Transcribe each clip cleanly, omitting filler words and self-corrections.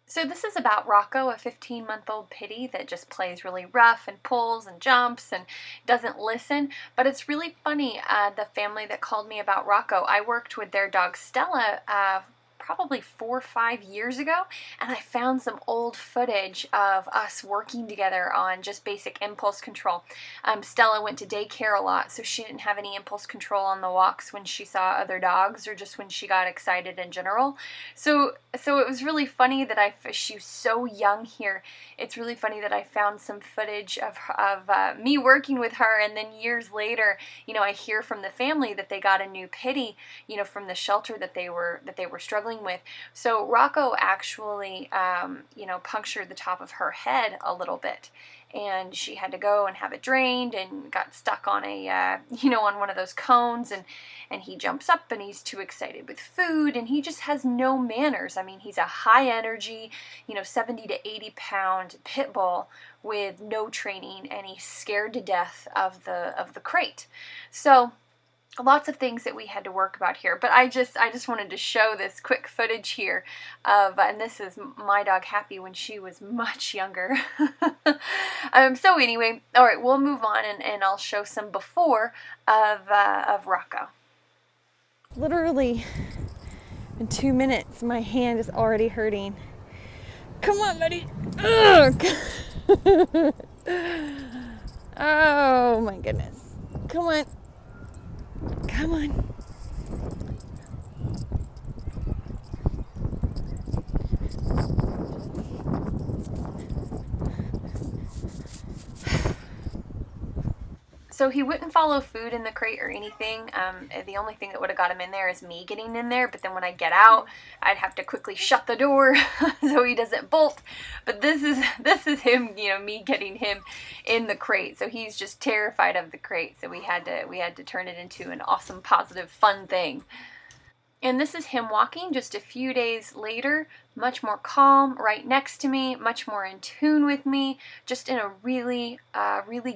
So this is about Rocko, a 15-month-old pitty that just plays really rough and pulls and jumps and doesn't listen. But it's really funny, the family that called me about Rocko, I worked with their dog Stella probably 4 or 5 years ago, and I found some old footage of us working together on just basic impulse control. Stella went to daycare a lot, so she didn't have any impulse control on the walks when she saw other dogs or just when she got excited in general. So it was really funny that she was so young here. It's really funny that I found some footage of me working with her, and then years later, I hear from the family that they got a new pitty, from the shelter that they were struggling with. So Rocko actually, punctured the top of her head a little bit, and she had to go and have it drained and got stuck on on one of those cones, and he jumps up and he's too excited with food, and he just has no manners. I mean, he's a high energy, 70 to 80 pound pit bull with no training, and he's scared to death of the crate. So lots of things that we had to work about here, but I just wanted to show this quick footage here of, and this is my dog Happy when she was much younger. So anyway, all right, we'll move on, and I'll show some before of Rocko. Literally in 2 minutes, my hand is already hurting. Come on, buddy. Ugh. Oh my goodness. Come on. Come on. So he wouldn't follow food in the crate or anything. The only thing that would have got him in there is me getting in there. But then when I get out, I'd have to quickly shut the door so he doesn't bolt. But this is him, me getting him in the crate. So he's just terrified of the crate. So we had to turn it into an awesome, positive, fun thing. And this is him walking just a few days later, much more calm, right next to me, much more in tune with me, just in a really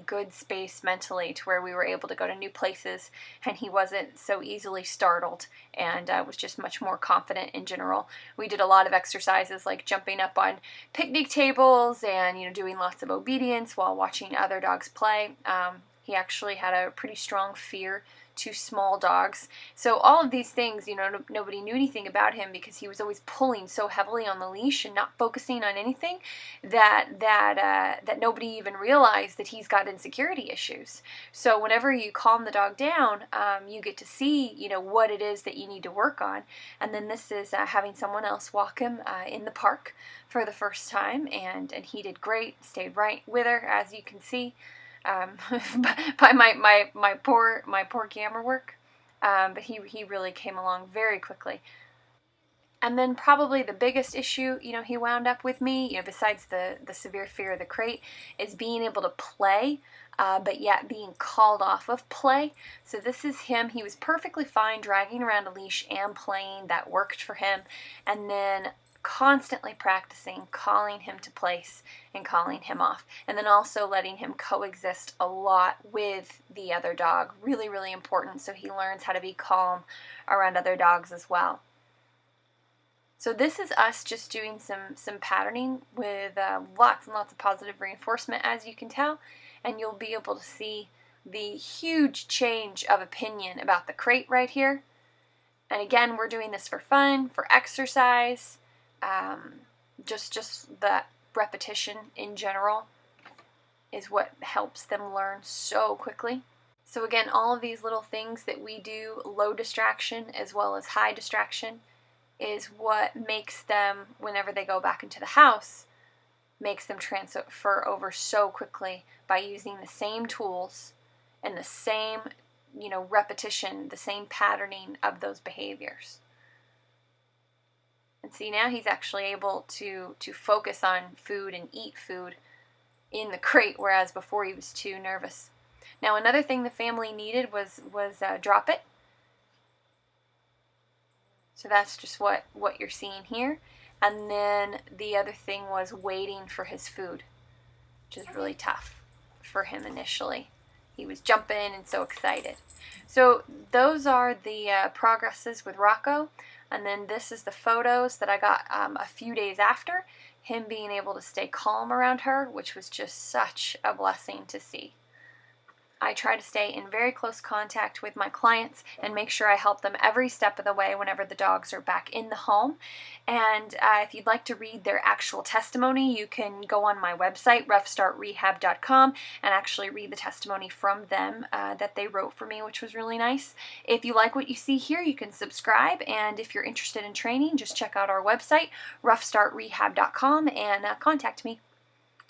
good space mentally, to where we were able to go to new places and he wasn't so easily startled, and was just much more confident in general. We did a lot of exercises like jumping up on picnic tables and doing lots of obedience while watching other dogs play. He actually had a pretty strong fear to small dogs. So all of these things, nobody knew anything about him because he was always pulling so heavily on the leash and not focusing on anything that nobody even realized that he's got insecurity issues. So whenever you calm the dog down, you get to see, what it is that you need to work on. And then this is having someone else walk him in the park for the first time, and he did great, stayed right with her, as you can see. By my poor camera work, but he really came along very quickly. And then probably the biggest issue, he wound up with me, besides the severe fear of the crate, is being able to play, but yet being called off of play. So this is him. He was perfectly fine dragging around a leash and playing. That worked for him. And then constantly practicing calling him to place and calling him off, and then also letting him coexist a lot with the other dog. Really, really important, so he learns how to be calm around other dogs as well. So this is us just doing some patterning with lots and lots of positive reinforcement, as you can tell, and you'll be able to see the huge change of opinion about the crate right here. And again, we're doing this for fun, for exercise. Just that repetition in general is what helps them learn so quickly. So again, all of these little things that we do, low distraction as well as high distraction, is what makes them, whenever they go back into the house, makes them transfer over so quickly by using the same tools and the same, repetition, the same patterning of those behaviors. And see, now he's actually able to focus on food and eat food in the crate, whereas before he was too nervous. Now another thing the family needed was drop it. So that's just what you're seeing here. And then the other thing was waiting for his food, which is really tough for him initially. He was jumping and so excited. So those are the progresses with Rocko. And then this is the photos that I got a few days after, him being able to stay calm around her, which was just such a blessing to see. I try to stay in very close contact with my clients and make sure I help them every step of the way whenever the dogs are back in the home. And if you'd like to read their actual testimony, you can go on my website, ruffstartrehab.com, and actually read the testimony from them that they wrote for me, which was really nice. If you like what you see here, you can subscribe, and if you're interested in training, just check out our website, ruffstartrehab.com, and contact me.